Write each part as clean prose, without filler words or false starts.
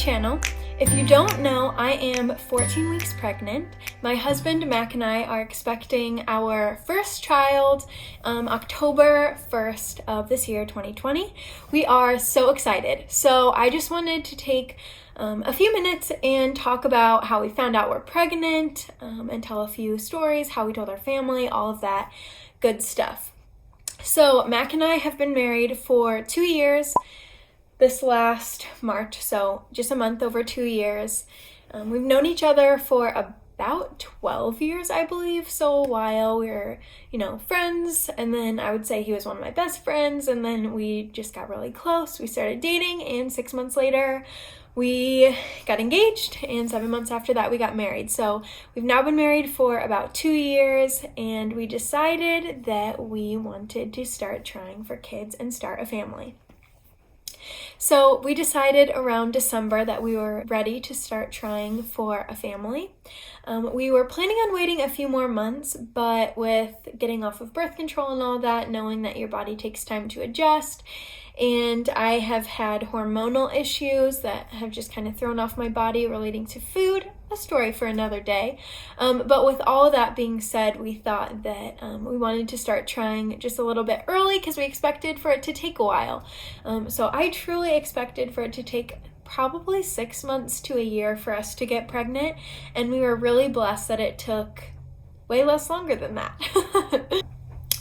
channel. If you don't know, I am 14 weeks pregnant. My husband Mac and I are expecting our first child October 1st of this year, 2020. We are so excited. So I just wanted to take a few minutes and talk about how we found out we're pregnant and tell a few stories, how we told our family, all of that good stuff. So Mac and I have been married for 2 years. This last March, so just a month over 2 years. We've known each other for about 12 years, I believe, so a while. We were, friends, and then I would say he was one of my best friends, and then we just got really close. We started dating, and 6 months later, we got engaged, and 7 months after that, we got married. So we've now been married for about 2 years, and we decided that we wanted to start trying for kids and start a family. So we decided around December that we were ready to start trying for a family. We were planning on waiting a few more months, but with getting off of birth control and all that, knowing that your body takes time to adjust, and I have had hormonal issues that have just kind of thrown off my body relating to food, a story for another day. But with all of that being said, we thought that we wanted to start trying just a little bit early because we expected for it to take a while. So I truly expected for it to take probably 6 months to a year for us to get pregnant, and we were really blessed that it took way less longer than that.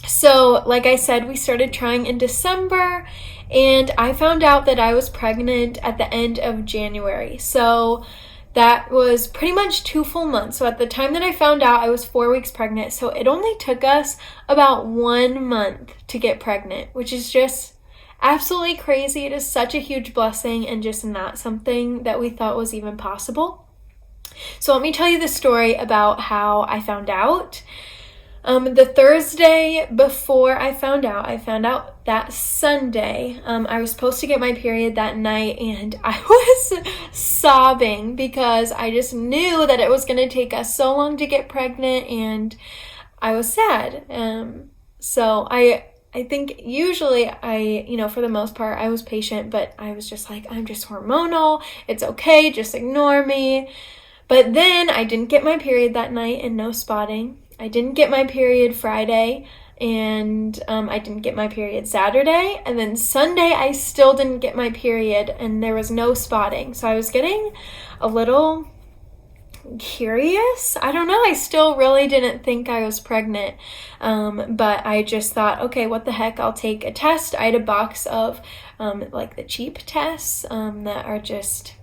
So, like I said, we started trying in December, and I found out that I was pregnant at the end of January. So that was pretty much 2 full months. So at the time that I found out, I was 4 weeks pregnant. So it only took us about 1 month to get pregnant, which is just absolutely crazy. It is such a huge blessing and just not something that we thought was even possible. So let me tell you the story about how I found out. The Thursday before I found out that Sunday. I was supposed to get my period that night, and I was sobbing because I just knew that it was going to take us so long to get pregnant, and I was sad. So I think usually for the most part, I was patient, but I was just like, I'm just hormonal. It's okay. Just ignore me. But then I didn't get my period that night and no spotting. I didn't get my period Friday, and I didn't get my period Saturday, and then Sunday I still didn't get my period, and there was no spotting. So I was getting a little curious. I don't know. I still really didn't think I was pregnant, but I just thought, okay, what the heck? I'll take a test. I had a box of the cheap tests that are just,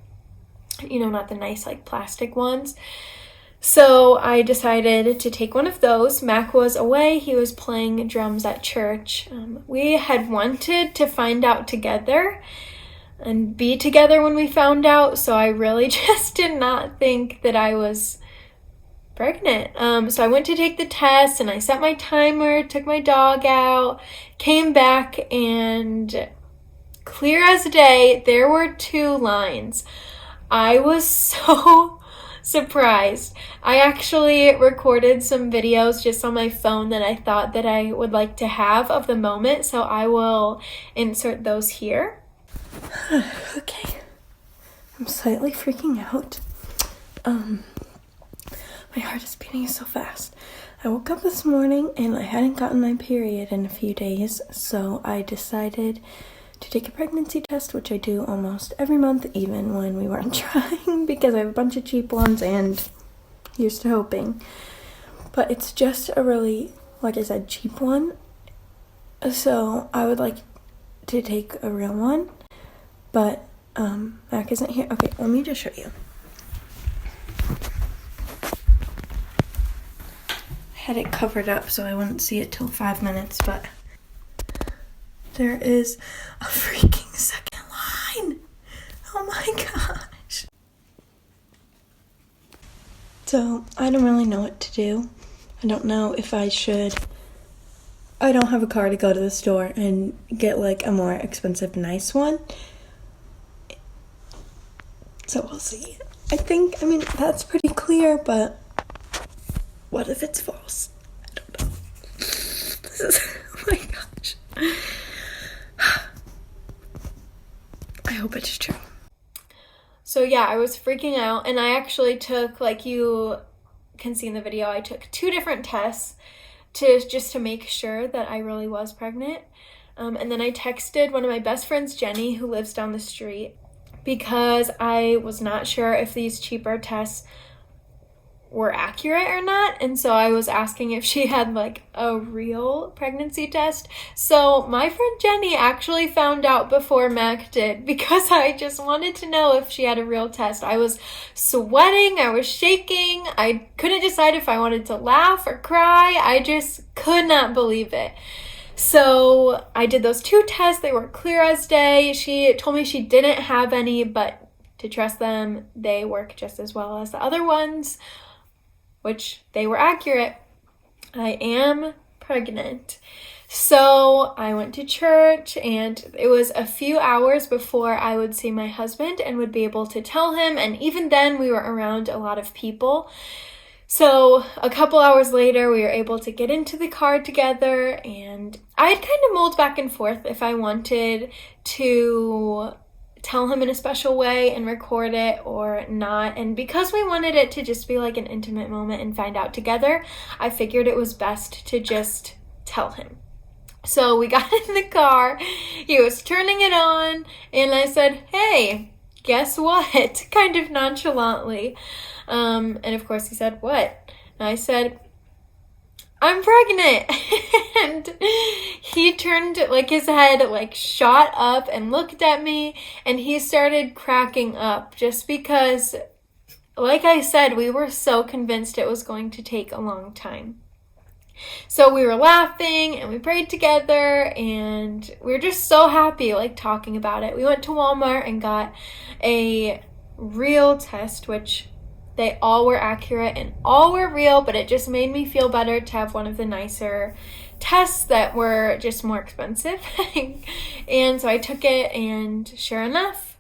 not the nice plastic ones. So I decided to take one of those. Mac was away. He was playing drums at church. We had wanted to find out together and be together when we found out, so I really just did not think that I was pregnant. So I went to take the test, and I set my timer, took my dog out, came back, and clear as day, there were 2 lines. I was so surprised. I actually recorded some videos just on my phone that I thought that I would like to have of the moment, so I will insert those here. Okay. I'm slightly freaking out. My heart is beating so fast. I woke up this morning and I hadn't gotten my period in a few days, so I decided to take a pregnancy test, which I do almost every month, even when we weren't trying, because I have a bunch of cheap ones and used to hoping. But it's just a really, like I said, cheap one. So I would like to take a real one, but Mac isn't here. Okay, let me just show you. I had it covered up so I wouldn't see it till 5 minutes, but there is a freaking second line. Oh my gosh. So I don't really know what to do. I don't know if I should. I don't have a car to go to the store and get a more expensive, nice one. So we'll see. That's pretty clear, but what if it's false? I don't know. This is, oh my gosh. I hope it's true. So yeah, I was freaking out, and I actually took, like you can see in the video, I took 2 different tests to make sure that I really was pregnant. And then I texted one of my best friends, Jenny, who lives down the street, because I was not sure if these cheaper tests were accurate or not, and so I was asking if she had like a real pregnancy test. So my friend Jenny actually found out before Mac did, because I just wanted to know if she had a real test. I was sweating, I was shaking, I couldn't decide if I wanted to laugh or cry. I just could not believe it. So I did those 2 tests. They were clear as day. She told me she didn't have any, but to trust them, they work just as well as the other ones, which they were accurate. I am pregnant. So I went to church, and it was a few hours before I would see my husband and would be able to tell him. And even then, we were around a lot of people. So a couple hours later, we were able to get into the car together, and I had kind of mulled back and forth if I wanted to tell him in a special way and record it or not. And because we wanted it to just be like an intimate moment and find out together, I figured it was best to just tell him. So we got in the car, he was turning it on, and I said, "Hey, guess what?" kind of nonchalantly. And of course he said, "What?" And I said, "I'm pregnant." And he turned, like, his head like shot up and looked at me, and he started cracking up just because, like I said, we were so convinced it was going to take a long time. So we were laughing and we prayed together, and we were just so happy, like, talking about it. We went to Walmart and got a real test, which they all were accurate and all were real, but it just made me feel better to have one of the nicer tests that were just more expensive. And so I took it, and sure enough,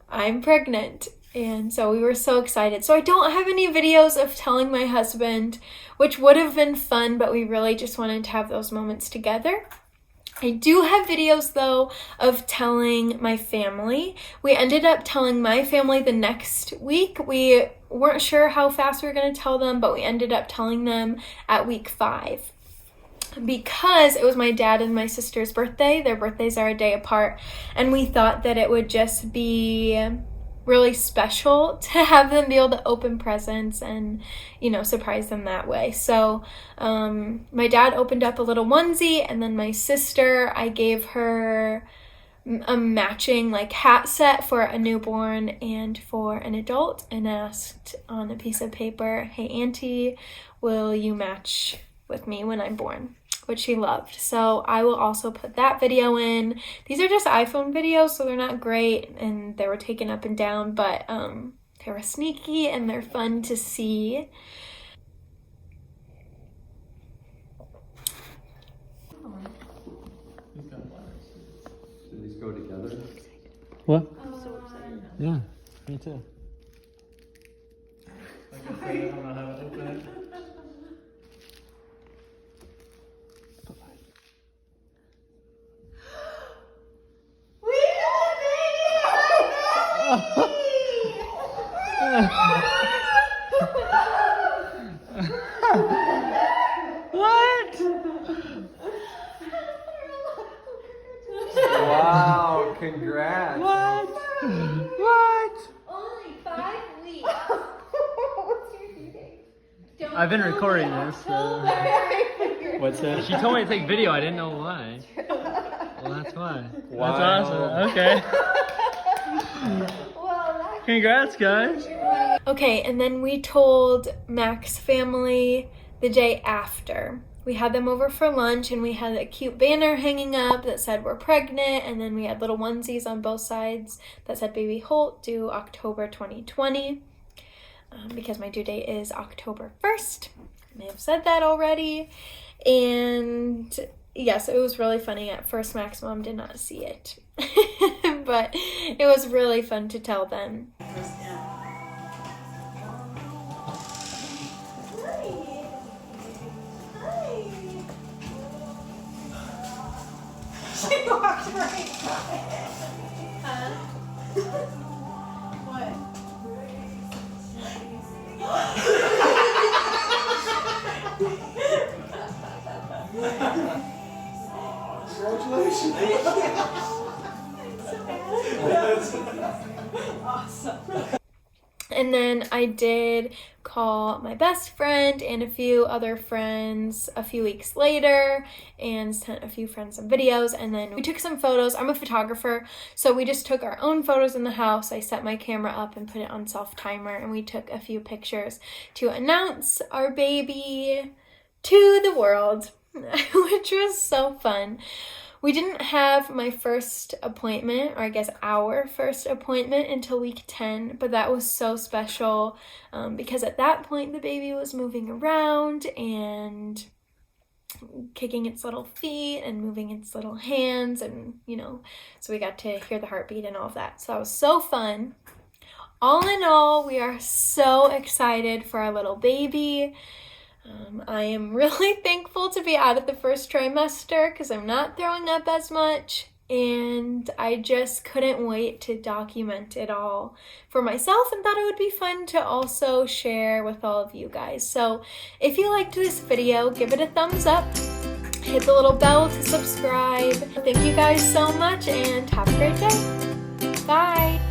I'm pregnant. And so we were so excited. So I don't have any videos of telling my husband, which would have been fun, but we really just wanted to have those moments together. I do have videos, though, of telling my family. We ended up telling my family the next week. We weren't sure how fast we were going to tell them, but we ended up telling them at week 5. Because it was my dad and my sister's birthday. Their birthdays are a day apart, and we thought that it would just be really special to have them be able to open presents and, you know, surprise them that way. So my dad opened up a little onesie, and then my sister, I gave her a matching like hat set for a newborn and for an adult, and asked on a piece of paper, "Hey Auntie, will you match with me when I'm born?" Which she loved. So I will also put that video in. These are just iPhone videos, so they're not great, and they were taken up and down, but they were sneaky and they're fun to see. Do these go together? What? I'm so excited. Yeah, me too. Sorry. I don't know how to open it. What? Wow, congrats. What? What? Only 5 weeks. What's your due date? I've been recording this. What's that? She told me to take video. I didn't know why. Well, that's why. Wow. That's awesome. Okay. Congrats, guys. Okay, and then we told Mac's family the day after. We had them over for lunch, and we had a cute banner hanging up that said we're pregnant, and then we had little onesies on both sides that said Baby Holt, due October 2020, because my due date is October 1st. I may have said that already. And yes, it was really funny. At first, Mac's mom did not see it, but it was really fun to tell them. She walked right by it. Huh? What? And then I did call my best friend and a few other friends a few weeks later and sent a few friends some videos, and then we took some photos. I'm a photographer, so we just took our own photos in the house. I set my camera up and put it on self-timer, and we took a few pictures to announce our baby to the world, which was so fun. We didn't have my first appointment, or I guess our first appointment, until week 10, but that was so special because at that point the baby was moving around and kicking its little feet and moving its little hands, and so we got to hear the heartbeat and all of that. So that was so fun. All in all, we are so excited for our little baby. I am really thankful to be out of the first trimester because I'm not throwing up as much, and I just couldn't wait to document it all for myself and thought it would be fun to also share with all of you guys. So if you liked this video, give it a thumbs up, hit the little bell to subscribe. Thank you guys so much and have a great day. Bye!